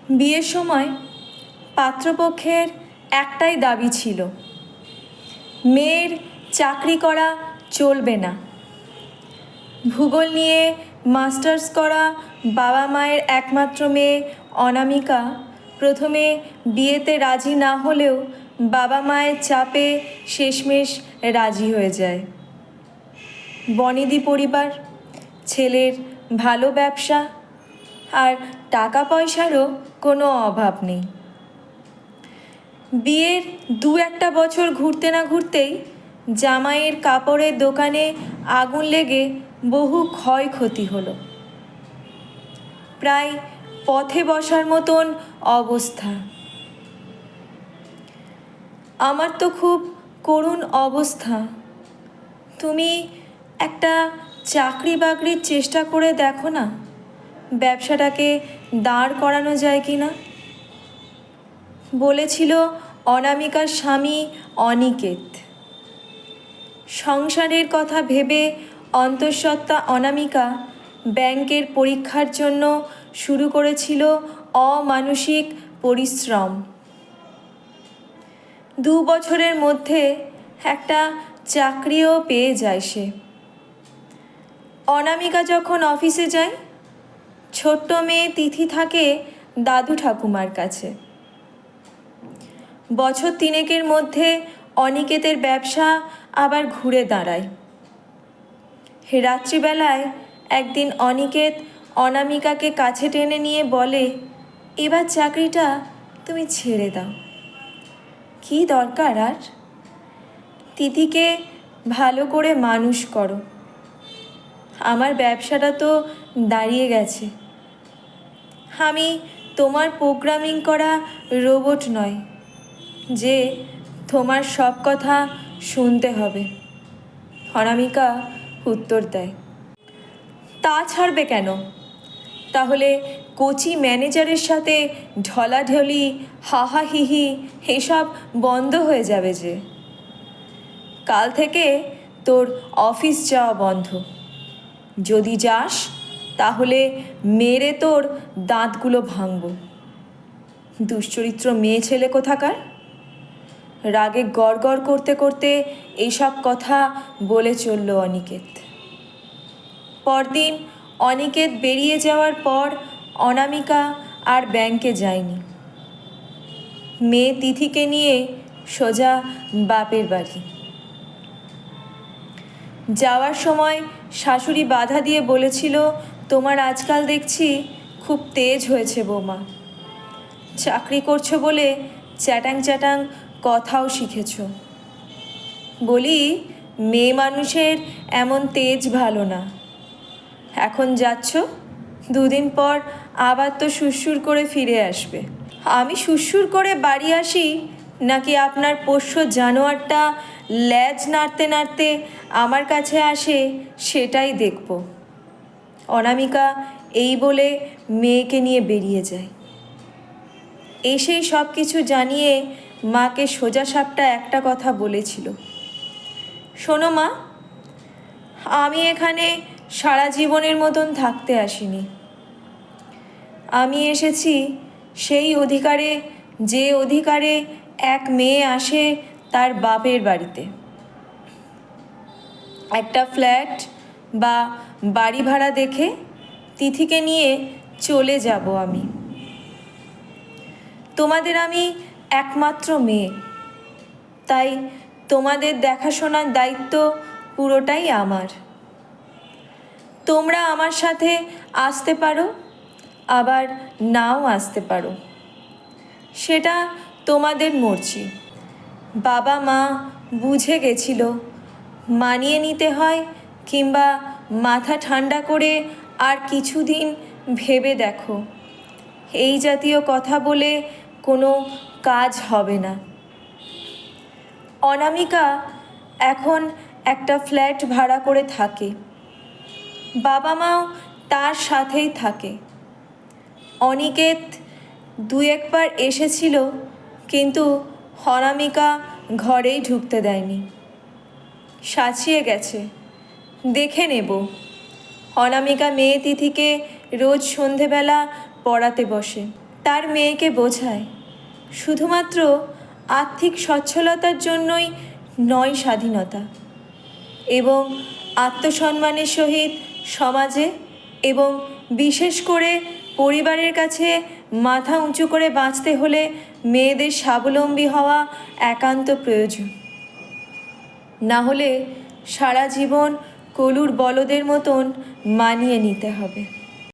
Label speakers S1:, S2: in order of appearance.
S1: বিয়ের সময় পাত্রপক্ষের একটাই দাবি ছিল, মেয়ের চাকরি করা চলবে না। ভূগোল নিয়ে মাস্টার্স করা বাবা মায়ের একমাত্র মেয়ে অনামিকা প্রথমে বিয়েতে রাজি না হলেও বাবা মায়ের চাপে শেষমেশ রাজি হয়ে যায়। বনেদি পরিবার, ছেলের ভালো ব্যবসা আর টাকা পয়সারও কোনো অভাব নেই। বিয়ের একটা বছর ঘুরতে না ঘুরতেই জামাইয়ের কাপড়ের দোকানে আগুন লেগে বহু ক্ষয়ক্ষতি হলো। প্রায় পথে বসার মতন অবস্থা। আমার তো খুব করুণ অবস্থা। তুমি একটা চাকরি বাকরির চেষ্টা করে দেখো না, ব্যবসাটাকে দাঁড় করানো যায় কি না। বলেছিল অনামিকার স্বামী অনিকেত। সংসারের কথা ভেবে অন্তঃসত্ত্বা অনামিকা ব্যাংকের পরীক্ষার জন্য শুরু করেছিল অমানুষিক পরিশ্রম। 2 বছরের মধ্যে একটা চাকরিও পেয়ে যায় সে। অনামিকা যখন অফিসে যায়, ছোট্ট মেয়ে তিথি থাকে দাদু ঠাকুমার কাছে। বছর 3 মধ্যে অনিকেতের ব্যবসা আবার ঘুরে দাঁড়ায়। রাত্রিবেলায় একদিন অনিকেত অনামিকাকে কাছে টেনে নিয়ে বলে, এবার চাকরিটা তুমি ছেড়ে দাও। কি দরকার আর? তিথিকে ভালো করে মানুষ করো। আমার ব্যবসাটা তো দাঁড়িয়ে গেছে। আমি তোমার প্রোগ্রামিং করা রোবট নয় যে তোমার সব কথা শুনতে হবে। অনামিকা উত্তর দেয়, তা ছাড়বে কেন? তাহলে কোচি ম্যানেজারের সাথে ঢলাঢলি হাহাহিহি এসব বন্ধ হয়ে যাবে যে। কাল থেকে তোর অফিস যাওয়া বন্ধ। যদি যাস তাহলে মেরে তোর দাঁতগুলো ভাঙব। দুশ্চরিত্র মেয়ে ছেলে কোথাকার। রাগে গড়গড় করতে করতে এইসব কথা বলে চলল অনিকেত। পরদিন অনিকেত বেরিয়ে যাওয়ার পর অনামিকা আর ব্যাংকে যায়নি। মেয়ে তিথিকে নিয়ে সোজা বাপের বাড়ি। যাওয়ার সময় শাশুড়ি বাধা দিয়ে বলেছিল, তোমার আজকাল দেখছি খুব তেজ হয়েছে বৌমা। চাকরি করছো বলে চ্যাটাং চ্যাটাং কথাও শিখেছ। বলি, মেয়ে মানুষের এমন তেজ ভালো না। এখন যাচ্ছ, 2 দিন পর আবার তো সুরসুর করে ফিরে আসবে। আমি সুরসুর করে বাড়ি আসি নাকি আপনার পোষ্য জানোয়ারটা ল্যাজ নাড়তে নাড়তে আমার কাছে আসে সেটাই দেখব। অনামিকা এই বলে মেয়েকে নিয়ে বেরিয়ে যায়। এসেই সব কিছু জানিয়ে মাকে সোজাসাপটা একটা কথা বলেছিল, শোনো মা, আমি এখানে সারা জীবনের মতন থাকতে আসিনি। আমি এসেছি সেই অধিকারে যে অধিকারে এক মেয়ে আসে তার বাপের বাড়িতে। একটা ফ্ল্যাট বা বাড়ি ভাড়া দেখে তিথিকে নিয়ে চলে যাব আমি। তোমাদের আমি একমাত্র মেয়ে, তাই তোমাদের দেখাশোনার দায়িত্ব পুরোটাই আমার। তোমরা আমার সাথে আসতে পারো, আবার নাও আসতে পারো, সেটা তোমাদের মর্জি। বাবা মা বুঝে গেছিল মানিয়ে নিতে হয়, কিংবা মাথা ঠান্ডা করে আর কিছুদিন ভেবে দেখো, এই জাতীয় কথা বলে কোনো কাজ হবে না। অনামিকা এখন একটা ফ্ল্যাট ভাড়া করে থাকে। বাবা মাও তার সাথেই থাকে। অনিকেত 2 বার এসেছিল, কিন্তু অনামিকা ঘরেই ঢুকতে দেয়নি। সাচিয়ে গেছে, দেখে নেব। অনামিকা মেয়ে তিথিকে রোজ সন্ধেবেলা পড়াতে বসে। তার মেয়েকে বোঝায় শুধুমাত্র আর্থিক সচ্ছলতার জন্যই নয় স্বাধীনতা, এবং আত্মসম্মানের সহিত সমাজে এবং বিশেষ করে পরিবারের কাছে মাথা উঁচু করে বাঁচতে হলে মেয়েদের স্বাবলম্বী হওয়া একান্ত প্রয়োজন। না হলে সারা জীবন কলুর বলদের মতন মানিয়ে নিতে হবে।